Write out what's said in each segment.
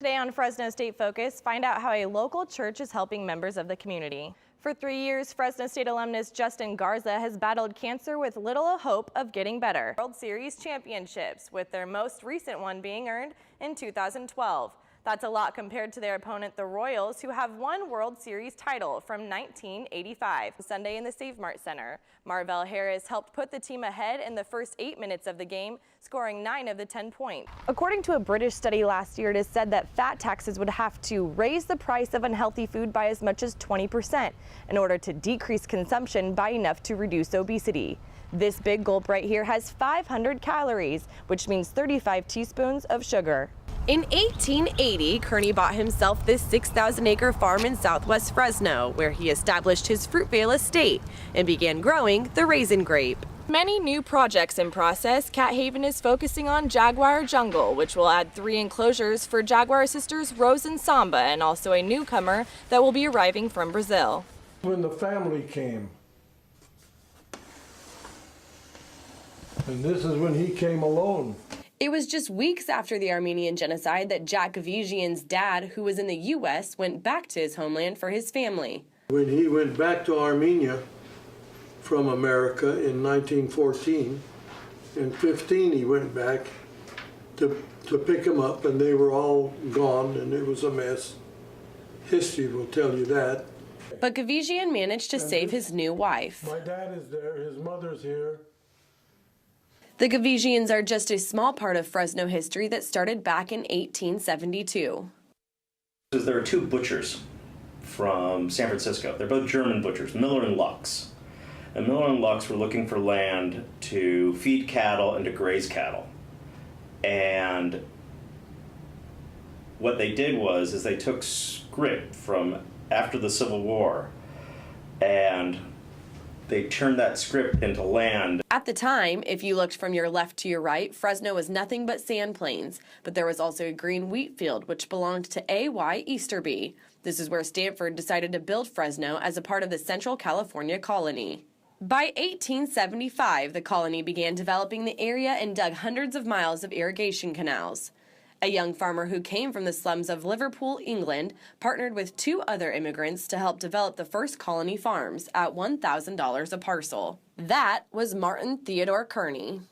Today on Fresno State Focus, find out how a local church is helping members of the community. For 3 years, Fresno State alumnus Justin Garza has battled cancer with little hope of getting better. World Series championships, with their most recent one being earned in 2012. That's a lot compared to their opponent, the Royals, who have one World Series title from 1985. Sunday in the Save Mart Center, Marvell Harris helped put the team ahead in the first 8 minutes of the game, scoring 9 of the 10 points. According to a British study last year, it is said that fat taxes would have to raise the price of unhealthy food by as much as 20% in order to decrease consumption by enough to reduce obesity. This big gulp right here has 500 calories, which means 35 teaspoons of sugar. In 1880, Kearney bought himself this 6,000-acre farm in southwest Fresno, where he established his Fruitvale estate and began growing the raisin grape. Many new projects in process. Cat Haven is focusing on Jaguar Jungle, which will add 3 enclosures for Jaguar sisters Rose and Samba, and also a newcomer that will be arriving from Brazil. When the family came, and this is when he came alone. It was just weeks after the Armenian genocide that Jack Gavigian's dad, who was in the U.S., went back to his homeland for his family. When he went back to Armenia from America in 1914, in 15 he went back to pick them up, and they were all gone, and it was a mess. History will tell you that. But Gavigian managed to save his new wife. My dad is there, his mother's here. The Gavigians are just a small part of Fresno history that started back in 1872. There are 2 butchers from San Francisco. They're both German butchers, Miller and Lux. And Miller and Lux were looking for land to feed cattle and to graze cattle. And what they did was they took script from after the Civil War and they turned that script into land. At the time, if you looked from your left to your right, Fresno was nothing but sand plains. But there was also a green wheat field, which belonged to A.Y. Easterby. This is where Stanford decided to build Fresno as a part of the Central California colony. By 1875, the colony began developing the area and dug hundreds of miles of irrigation canals. A young farmer who came from the slums of Liverpool, England, partnered with 2 other immigrants to help develop the first colony farms at $1,000 a parcel. That was Martin Theodore Kearney.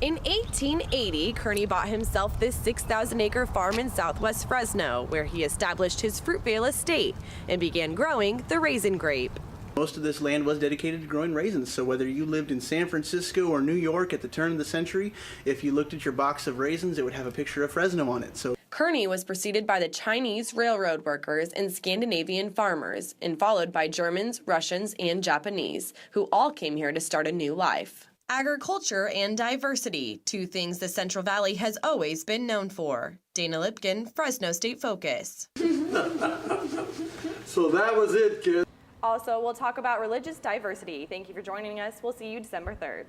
In 1880, Kearney bought himself this 6,000-acre farm in southwest Fresno, where he established his Fruitvale estate and began growing the raisin grape. Most of this land was dedicated to growing raisins, so whether you lived in San Francisco or New York at the turn of the century, if you looked at your box of raisins, it would have a picture of Fresno on it. So Kearney was preceded by the Chinese railroad workers and Scandinavian farmers, and followed by Germans, Russians, and Japanese, who all came here to start a new life. Agriculture and diversity, 2 things the Central Valley has always been known for. Dayna Lipkin, Fresno State Focus. So that was it, kids. Also, we'll talk about religious diversity. Thank you for joining us. We'll see you December 3rd.